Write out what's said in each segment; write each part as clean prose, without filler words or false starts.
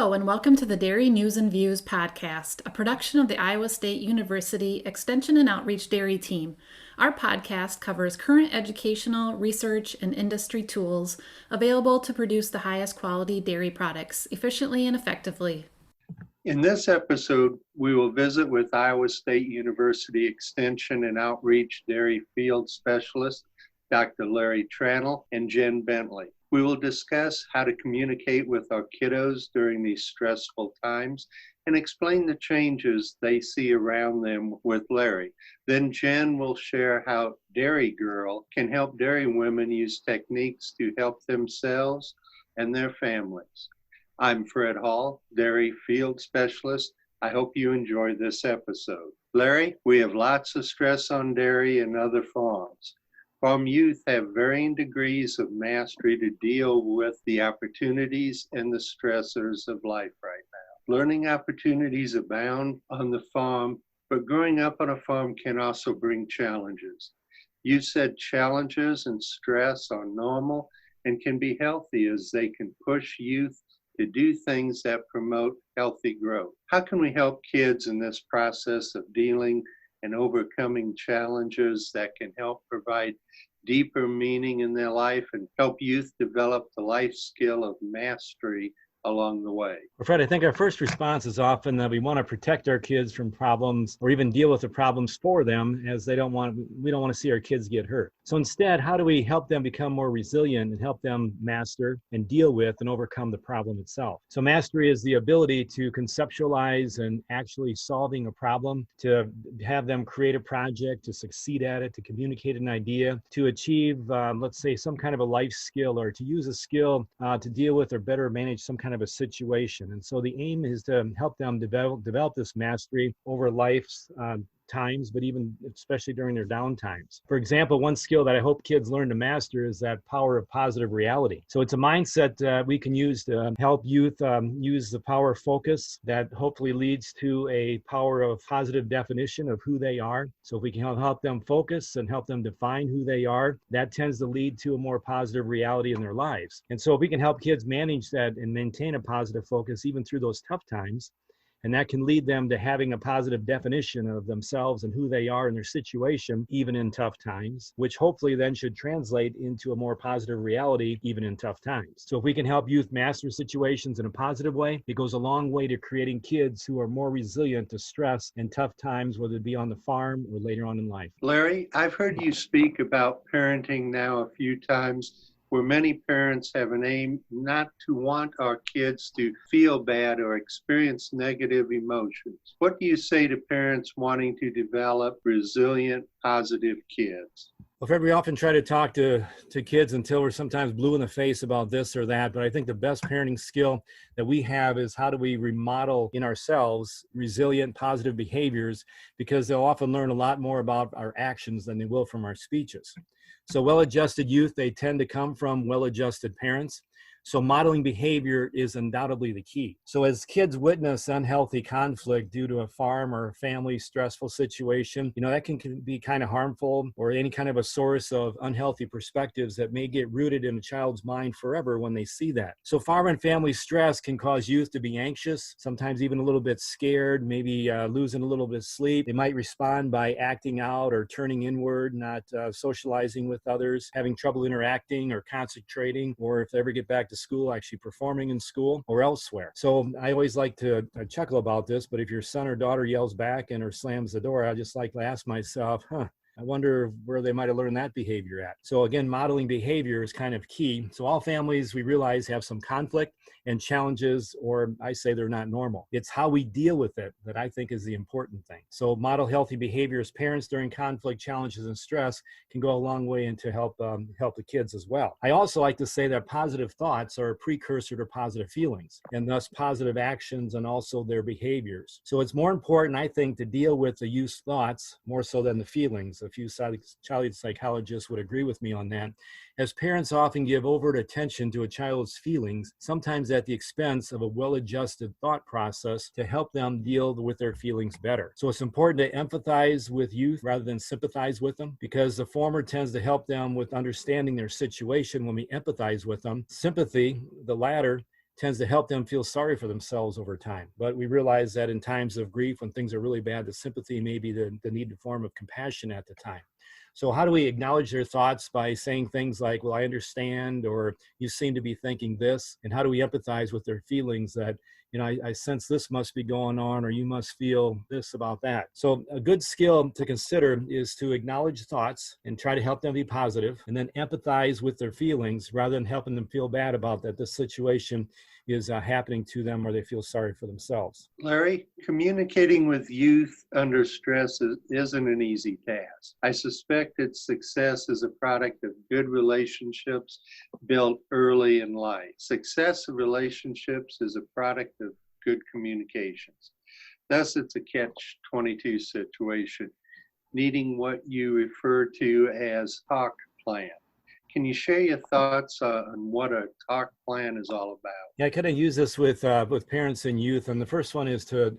Hello, and welcome to the Dairy News and Views podcast, a production of the Iowa State University Extension and Outreach Dairy Team. Our podcast covers current educational, research, and industry tools available to produce the highest quality dairy products efficiently and effectively. In this episode, we will visit with Iowa State University Extension and Outreach Dairy Field Specialist, Dr. Larry Tranel and Jen Bentley. We will discuss how to communicate with our kiddos during these stressful times and explain the changes they see around them with Larry. Then Jen will share how Dairy Girl can help dairy women use techniques to help themselves and their families. I'm Fred Hall, Dairy Field Specialist. I hope you enjoy this episode. Larry, we have lots of stress on dairy and other farms. Farm youth have varying degrees of mastery to deal with the opportunities and the stressors of life right now. Learning opportunities abound on the farm, but growing up on a farm can also bring challenges. You said challenges and stress are normal and can be healthy as they can push youth to do things that promote healthy growth. How can we help kids in this process of dealing and overcoming challenges that can help provide deeper meaning in their life and help youth develop the life skill of mastery along the way? Well, Fred, I think our first response is often that we want to protect our kids from problems or even deal with the problems for them, as we don't want to see our kids get hurt. So instead, how do we help them become more resilient and help them master and deal with and overcome the problem itself? So mastery is the ability to conceptualize and actually solving a problem, to have them create a project, to succeed at it, to communicate an idea, to achieve, let's say, some kind of a life skill, or to use a skill to deal with or better manage some kind of a situation. And so the aim is to help them develop this mastery over life's times, but even especially during their down times. For example, one skill that I hope kids learn to master is that power of positive reality. So it's a mindset we can use to help youth use the power of focus that hopefully leads to a power of positive definition of who they are. So if we can help them focus and help them define who they are, that tends to lead to a more positive reality in their lives. And so if we can help kids manage that and maintain a positive focus even through those tough times, and that can lead them to having a positive definition of themselves and who they are in their situation, even in tough times, which hopefully then should translate into a more positive reality, even in tough times. So if we can help youth master situations in a positive way, it goes a long way to creating kids who are more resilient to stress and tough times, whether it be on the farm or later on in life. Larry, I've heard you speak about parenting now a few times, where many parents have an aim not to want our kids to feel bad or experience negative emotions. What do you say to parents wanting to develop resilient, positive kids? Well, Fred, we often try to talk to kids until we're sometimes blue in the face about this or that, but I think the best parenting skill that we have is how do we remodel in ourselves resilient, positive behaviors, because they'll often learn a lot more about our actions than they will from our speeches. So well-adjusted youth, they tend to come from well-adjusted parents. So modeling behavior is undoubtedly the key. So as kids witness unhealthy conflict due to a farm or a family stressful situation, that can be kind of harmful, or any kind of a source of unhealthy perspectives that may get rooted in a child's mind forever when they see that. So farm and family stress can cause youth to be anxious, sometimes even a little bit scared, maybe losing a little bit of sleep. They might respond by acting out or turning inward, not socializing with others, having trouble interacting or concentrating, or if they ever get back to school, actually performing in school or elsewhere. So I always like to chuckle about this, but if your son or daughter yells back and or slams the door, I just like to ask myself, I wonder where they might have learned that behavior at. So again, modeling behavior is kind of key. So all families, we realize, have some conflict and challenges, or I say they're not normal. It's how we deal with it that I think is the important thing. So model healthy behavior as parents during conflict, challenges, and stress can go a long way into help the kids as well. I also like to say that positive thoughts are a precursor to positive feelings, and thus positive actions and also their behaviors. So it's more important, I think, to deal with the youth's thoughts more so than the feelings. A few child psychologists would agree with me on that, as parents often give overt attention to a child's feelings, sometimes at the expense of a well-adjusted thought process to help them deal with their feelings better. So it's important to empathize with youth rather than sympathize with them, because the former tends to help them with understanding their situation when we empathize with them. Sympathy, the latter, tends to help them feel sorry for themselves over time. But we realize that in times of grief, when things are really bad, the sympathy may be the needed form of compassion at the time. So how do we acknowledge their thoughts? By saying things like, well, I understand, or you seem to be thinking this. And how do we empathize with their feelings that, I sense this must be going on, or you must feel this about that. So a good skill to consider is to acknowledge thoughts and try to help them be positive, and then empathize with their feelings rather than helping them feel bad about that this situation is happening to them, or they feel sorry for themselves. Larry, communicating with youth under stress isn't an easy task. I suspect its success is a product of good relationships built early in life. Success of relationships is a product of good communications. Thus, it's a catch-22 situation, needing what you refer to as talk plan. Can you share your thoughts on what a talk plan is all about? Yeah, I kind of use this with parents and youth, and the first one is to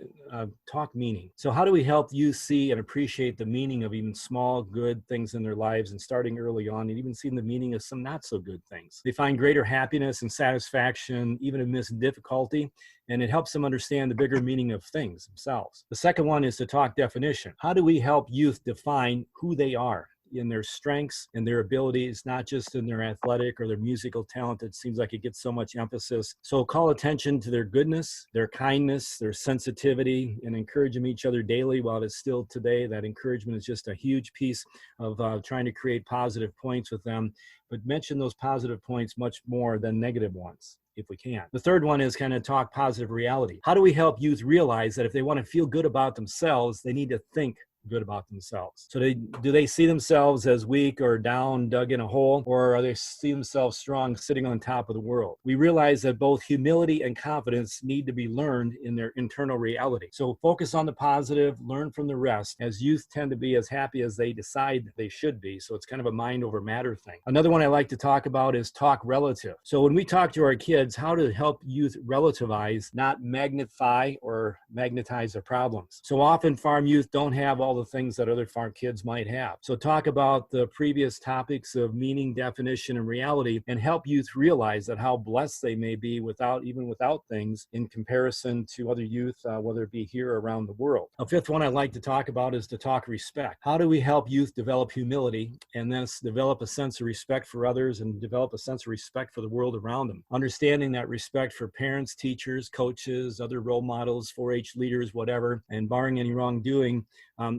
talk meaning. So how do we help youth see and appreciate the meaning of even small, good things in their lives, and starting early on, and even seeing the meaning of some not so good things? They find greater happiness and satisfaction even amidst difficulty, and it helps them understand the bigger meaning of things themselves. The second one is to talk definition. How do we help youth define who they are in their strengths and their abilities, not just in their athletic or their musical talent? It seems like it gets so much emphasis. So call attention to their goodness, their kindness, their sensitivity, and encourage them each other daily. While it's still today, that encouragement is just a huge piece of trying to create positive points with them, but mention those positive points much more than negative ones, if we can. The third one is kind of talk positive reality. How do we help youth realize that if they want to feel good about themselves, they need to think good about themselves? So do they see themselves as weak or down, dug in a hole, or are they see themselves strong, sitting on top of the world? We realize that both humility and confidence need to be learned in their internal reality. So focus on the positive, learn from the rest, as youth tend to be as happy as they decide they should be. So it's kind of a mind over matter thing. Another one I like to talk about is talk relative. So when we talk to our kids, how to help youth relativize, not magnify or magnetize their problems. So often farm youth don't have all the things that other farm kids might have. So talk about the previous topics of meaning, definition, and reality, and help youth realize that how blessed they may be without things in comparison to other youth, whether it be here or around the world. A fifth one I like to talk about is to talk respect. How do we help youth develop humility and thus develop a sense of respect for others and develop a sense of respect for the world around them? Understanding that respect for parents, teachers, coaches, other role models, 4-H leaders, whatever, and barring any wrongdoing,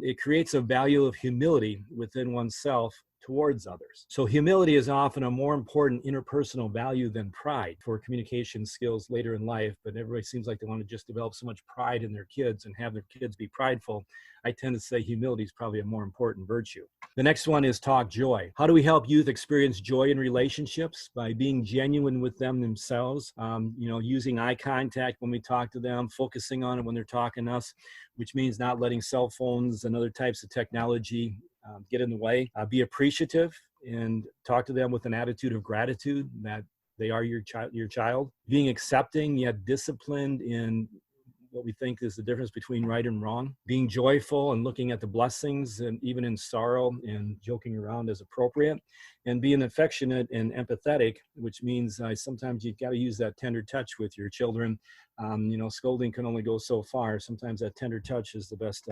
it creates a value of humility within oneself towards others. So humility is often a more important interpersonal value than pride for communication skills later in life, but everybody seems like they want to just develop so much pride in their kids and have their kids be prideful. I tend to say humility is probably a more important virtue. The next one is talk joy. How do we help youth experience joy in relationships? By being genuine with them themselves, using eye contact when we talk to them, focusing on it when they're talking to us, which means not letting cell phones and other types of technology get in the way. Be appreciative and talk to them with an attitude of gratitude that they are your child. Being accepting yet disciplined in what we think is the difference between right and wrong. Being joyful and looking at the blessings, and even in sorrow, and joking around as appropriate. And being affectionate and empathetic, which means sometimes you've got to use that tender touch with your children. Scolding can only go so far. Sometimes that tender touch is the best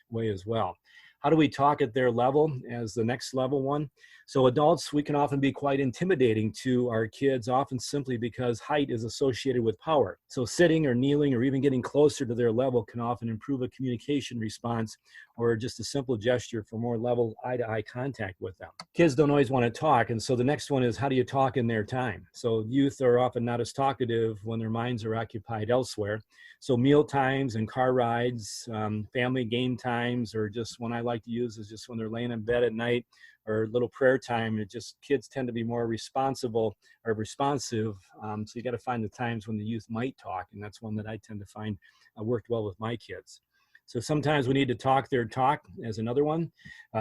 way as well. How do we talk at their level as the next level one? So adults, we can often be quite intimidating to our kids, often simply because height is associated with power. So sitting or kneeling or even getting closer to their level can often improve a communication response, or just a simple gesture for more level eye-to-eye contact with them. Kids don't always want to talk, and so the next one is, how do you talk in their time? So youth are often not as talkative when their minds are occupied elsewhere. So meal times and car rides, family game times, or just one I like to use is just when they're laying in bed at night, or little prayer time. Kids tend to be more responsive. So you got to find the times when the youth might talk, and that's one that I tend to find worked well with my kids. So sometimes we need to talk their talk as another one.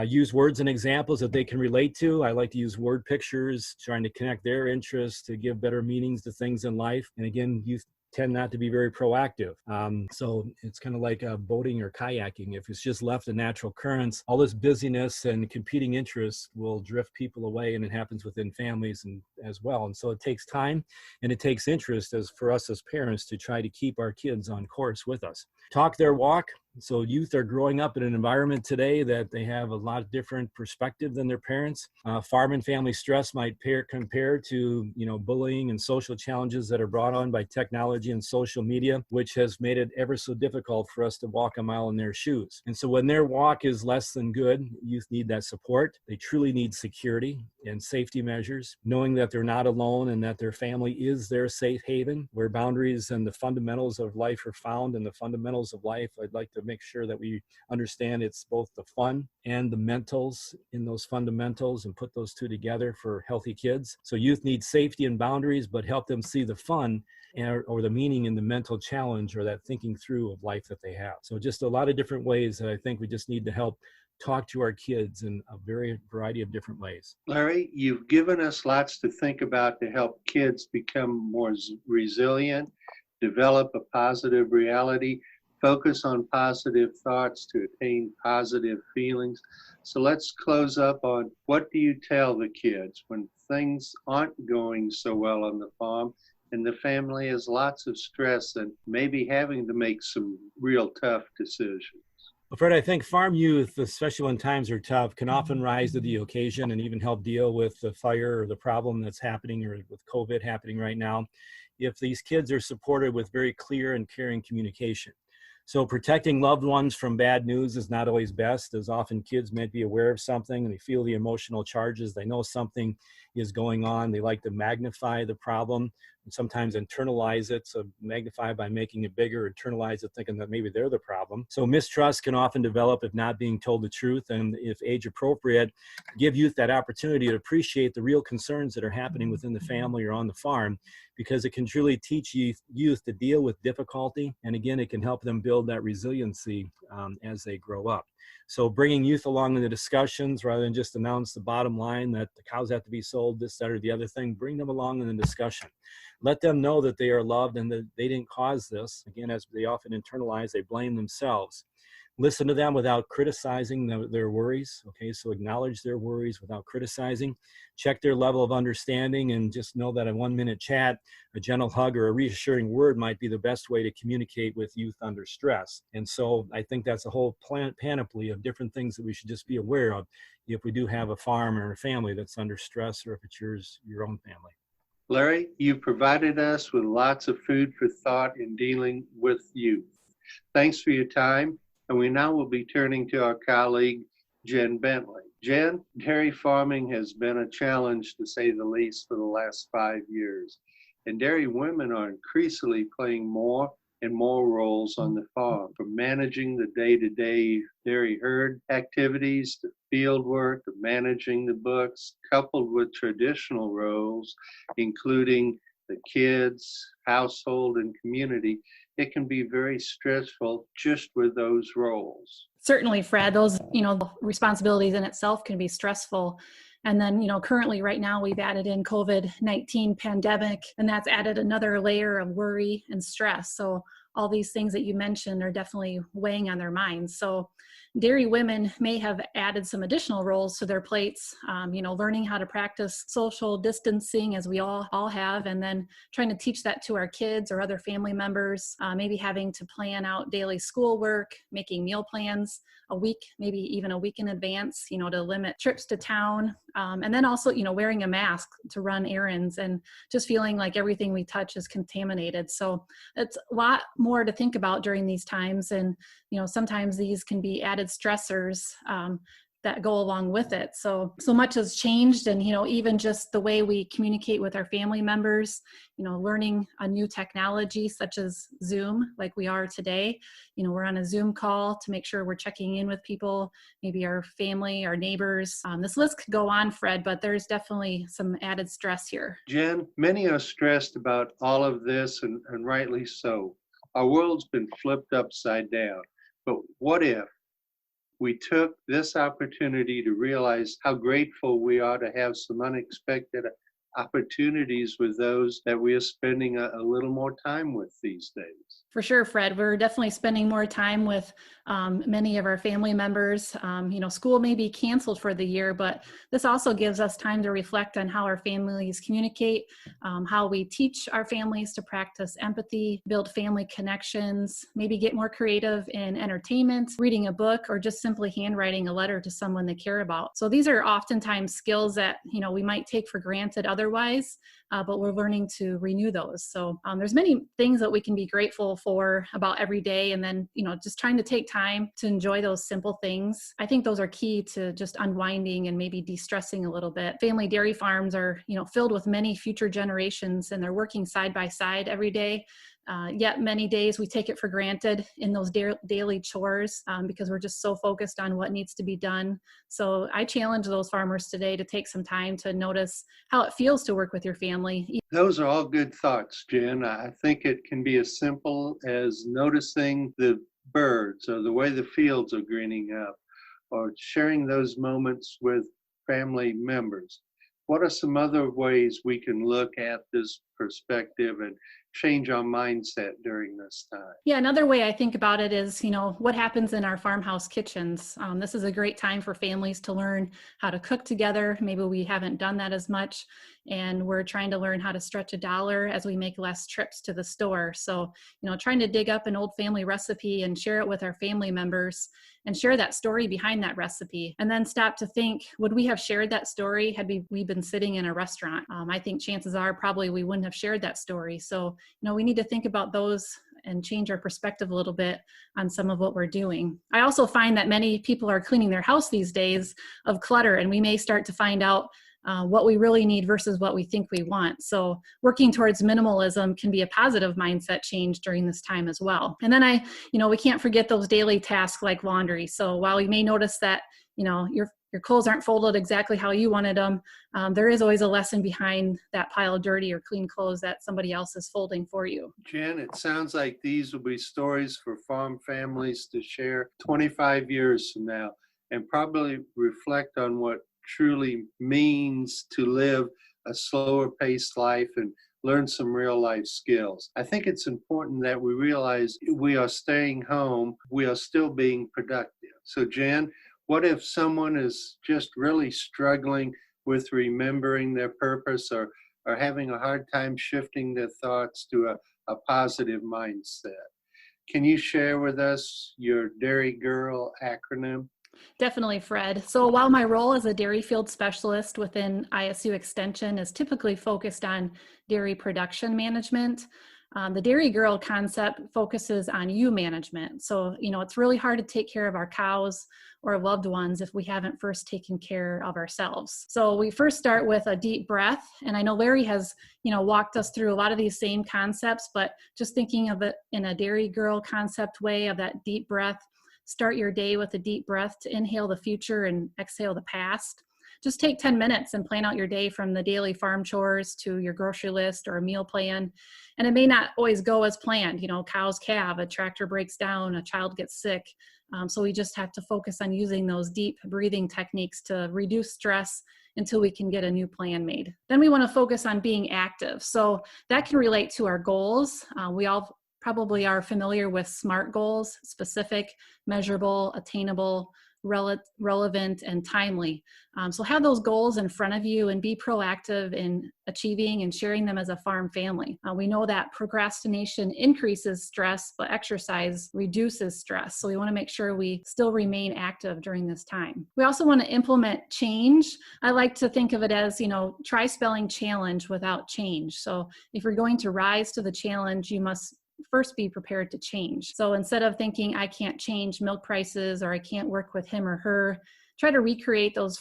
Use words and examples that they can relate to. I like to use word pictures, trying to connect their interests to give better meanings to things in life. And again, youth tend not to be very proactive. So it's kind of like boating or kayaking. If it's just left to natural currents, all this busyness and competing interests will drift people away, and it happens within families and as well. And so it takes time and it takes interest as for us as parents to try to keep our kids on course with us. Talk their walk. So youth are growing up in an environment today that they have a lot different perspective than their parents. Farm and family stress might compare to, bullying and social challenges that are brought on by technology and social media, which has made it ever so difficult for us to walk a mile in their shoes. And so when their walk is less than good, youth need that support. They truly need security and safety measures, knowing that they're not alone and that their family is their safe haven, where boundaries and the fundamentals of life are found. And the fundamentals of life, I'd like to make sure that we understand it's both the fun and the mentals in those fundamentals and put those two together for healthy kids. So youth need safety and boundaries, but help them see the fun or the meaning in the mental challenge or that thinking through of life that they have. So just a lot of different ways that I think we just need to help talk to our kids in a variety of different ways. Larry, you've given us lots to think about to help kids become more resilient, develop a positive reality, focus on positive thoughts to attain positive feelings. So let's close up on, what do you tell the kids when things aren't going so well on the farm and the family has lots of stress and maybe having to make some real tough decisions? Well, Fred, I think farm youth, especially when times are tough, can often rise to the occasion and even help deal with the fire or the problem that's happening, or with COVID happening right now, if these kids are supported with very clear and caring communication. So protecting loved ones from bad news is not always best, as often kids might be aware of something and they feel the emotional charges. They know something is going on. They like to magnify the problem and sometimes internalize it. So magnify by making it bigger, internalize it thinking that maybe they're the problem. So mistrust can often develop if not being told the truth, and if age appropriate, give youth that opportunity to appreciate the real concerns that are happening within the family or on the farm, because it can truly teach youth to deal with difficulty. And again, it can help them build that resiliency as they grow up. So bringing youth along in the discussions rather than just announce the bottom line that the cows have to be sold, this, that, or the other thing, bring them along in the discussion. Let them know that they are loved and that they didn't cause this. Again, as they often internalize, they blame themselves. Listen to them without criticizing their worries. Okay, so acknowledge their worries without criticizing. Check their level of understanding, and just know that a 1-minute chat, a gentle hug, or a reassuring word might be the best way to communicate with youth under stress. And so I think that's a whole panoply of different things that we should just be aware of if we do have a farm or a family that's under stress, or if it's your own family. Larry, you've provided us with lots of food for thought in dealing with youth. Thanks for your time. And we now will be turning to our colleague, Jen Bentley. Jen, dairy farming has been a challenge, to say the least, for the last 5 years. And dairy women are increasingly playing more and more roles on the farm, from managing the day-to-day dairy herd activities to field work to managing the books, coupled with traditional roles, including the kids, household, and community. It can be very stressful just with those roles. Certainly, Fred, those, responsibilities in itself can be stressful. And then, currently right now we've added in COVID-19 pandemic, and that's added another layer of worry and stress. So all these things that you mentioned are definitely weighing on their minds. So dairy women may have added some additional roles to their plates, learning how to practice social distancing, as we all have, and then trying to teach that to our kids or other family members, maybe having to plan out daily schoolwork, making meal plans a week, maybe even a week in advance, to limit trips to town. And then also, wearing a mask to run errands, and just feeling like everything we touch is contaminated. So it's a lot more to think about during these times. And, sometimes these can be added stressors that go along with it. So much has changed. And, even just the way we communicate with our family members, learning a new technology such as Zoom, like we are today. We're on a Zoom call to make sure we're checking in with people, maybe our family, our neighbors. This list could go on, Fred, but there's definitely some added stress here. Jen, many are stressed about all of this, and rightly so. Our world's been flipped upside down. But what if we took this opportunity to realize how grateful we are to have some unexpected opportunities with those that we are spending a little more time with these days. For sure, Fred. We're definitely spending more time with many of our family members. School may be canceled for the year, but this also gives us time to reflect on how our families communicate, how we teach our families to practice empathy, build family connections, maybe get more creative in entertainment, reading a book, or just simply handwriting a letter to someone they care about. So these are oftentimes skills that, we might take for granted otherwise, but we're learning to renew those. So there's many things that we can be grateful for about every day. And then, just trying to take time to enjoy those simple things. I think those are key to just unwinding and maybe de-stressing a little bit. Family dairy farms are, filled with many future generations, and they're working side by side every day. Yet many days we take it for granted in those daily chores because we're just so focused on what needs to be done. So I challenge those farmers today to take some time to notice how it feels to work with your family. Those are all good thoughts, Jen. I think it can be as simple as noticing the birds or the way the fields are greening up, or sharing those moments with family members. What are some other ways we can look at this perspective and change our mindset during this time? Yeah, another way I think about it is, what happens in our farmhouse kitchens. This is a great time for families to learn how to cook together. Maybe we haven't done that as much, and we're trying to learn how to stretch a dollar as we make less trips to the store. So, trying to dig up an old family recipe and share it with our family members and share that story behind that recipe. And then stop to think, would we have shared that story had we been sitting in a restaurant? I think chances are probably we wouldn't have shared that story. So, we need to think about those and change our perspective a little bit on some of what we're doing. I also find that many people are cleaning their house these days of clutter, and we may start to find out what we really need versus what we think we want. So working towards minimalism can be a positive mindset change during this time as well. And then we can't forget those daily tasks like laundry. So while you may notice that, your clothes aren't folded exactly how you wanted them, there is always a lesson behind that pile of dirty or clean clothes that somebody else is folding for you. Jen, it sounds like these will be stories for farm families to share 25 years from now, and probably reflect on what truly means to live a slower paced life and learn some real life skills. I think it's important that we realize we are staying home, we are still being productive. So Jen, what if someone is just really struggling with remembering their purpose, or having a hard time shifting their thoughts to a positive mindset? Can you share with us your Dairy Girl acronym? Definitely, Fred. So while my role as a dairy field specialist within ISU Extension is typically focused on dairy production management, the Dairy Girl concept focuses on you management. So, it's really hard to take care of our cows or loved ones if we haven't first taken care of ourselves. So we first start with a deep breath. And I know Larry has, walked us through a lot of these same concepts, but just thinking of it in a Dairy Girl concept way of that deep breath. Start your day with a deep breath to inhale the future and exhale the past. Just take 10 minutes and plan out your day, from the daily farm chores to your grocery list or a meal plan. And it may not always go as planned. Cows calve, a tractor breaks down, a child gets sick. So we just have to focus on using those deep breathing techniques to reduce stress until we can get a new plan made. Then we want to focus on being active. So that can relate to our goals. We all probably are familiar with SMART goals: specific, measurable, attainable, relevant, and timely. So have those goals in front of you and be proactive in achieving and sharing them as a farm family. We know that procrastination increases stress, but exercise reduces stress. So we want to make sure we still remain active during this time. We also want to implement change. I like to think of it as, try spelling challenge without change. So if you're going to rise to the challenge, you must first be prepared to change. So instead of thinking I can't change milk prices or I can't work with him or her, try to recreate those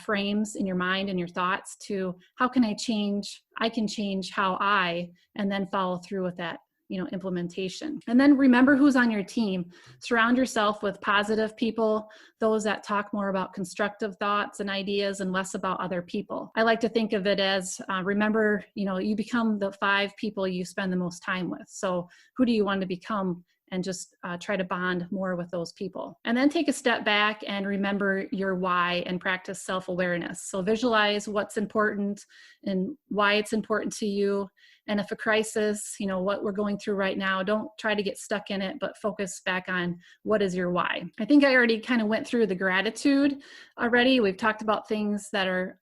frames in your mind and your thoughts to how can I change? I can change how and then follow through with that, implementation. And then remember who's on your team. Surround yourself with positive people, those that talk more about constructive thoughts and ideas and less about other people. I like to think of it as, remember, you become the 5 people you spend the most time with. So who do you want to become and just try to bond more with those people. And then take a step back and remember your why and practice self-awareness. So visualize what's important and why it's important to you. And if a crisis, what we're going through right now, don't try to get stuck in it, but focus back on what is your why. I think I already kind of went through the gratitude already. We've talked about things that are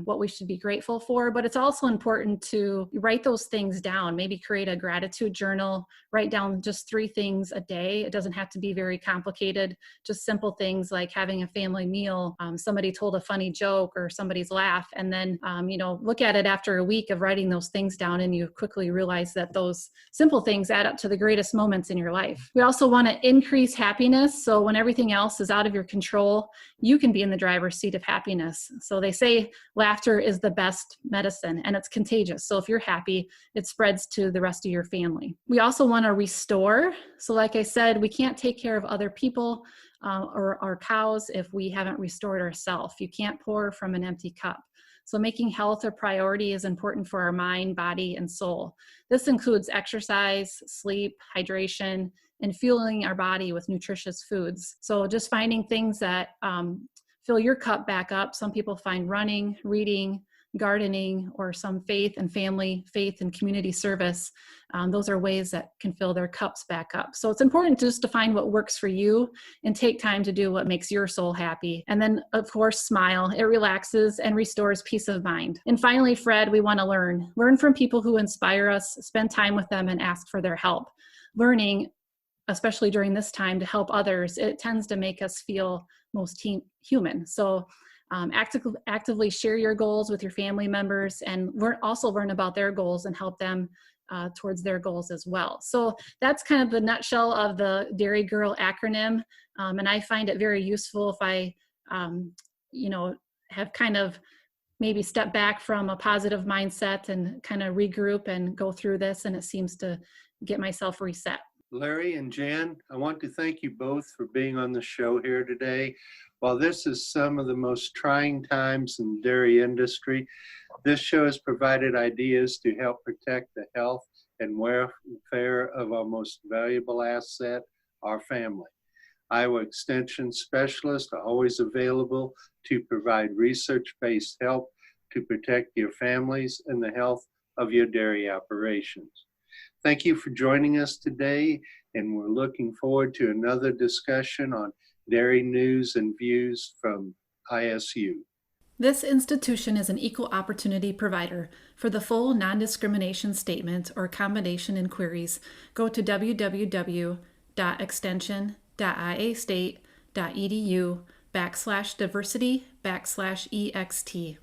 what we should be grateful for, but it's also important to write those things down. Maybe create a gratitude journal, write down just 3 things a day. It doesn't have to be very complicated, just simple things like having a family meal, somebody told a funny joke or somebody's laugh, and then, look at it after a week of writing those things down, and you quickly realize that those simple things add up to the greatest moments in your life. We also want to increase happiness. So when everything else is out of your control, you can be in the driver's seat of happiness. So they say laughter is the best medicine, and it's contagious. So if you're happy, it spreads to the rest of your family. We also want to restore. So like I said, we can't take care of other people or our cows if we haven't restored ourselves. You can't pour from an empty cup. So making health a priority is important for our mind, body, and soul. This includes exercise, sleep, hydration, and fueling our body with nutritious foods. So just finding things that fill your cup back up. Some people find running, reading, gardening, or some faith and family, faith and community service. Those are ways that can fill their cups back up. So it's important just to find what works for you and take time to do what makes your soul happy. And then, of course, smile. It relaxes and restores peace of mind. And finally, Fred, we want to learn. Learn from people who inspire us, spend time with them, and ask for their help. Learning, especially during this time, to help others, it tends to make us feel most human. So actively share your goals with your family members, and also learn about their goals and help them towards their goals as well. So that's kind of the nutshell of the Dairy Girl acronym. And I find it very useful if I, have kind of maybe step back from a positive mindset and kind of regroup and go through this, and it seems to get myself reset. Larry and Jen, I want to thank you both for being on the show here today. While this is some of the most trying times in the dairy industry, this show has provided ideas to help protect the health and welfare of our most valuable asset, our family. Iowa Extension specialists are always available to provide research-based help to protect your families and the health of your dairy operations. Thank you for joining us today, and we're looking forward to another discussion on dairy news and views from ISU. This institution is an equal opportunity provider. For the full non-discrimination statement or combination inquiries, go to www.extension.iastate.edu/diversity/EXT.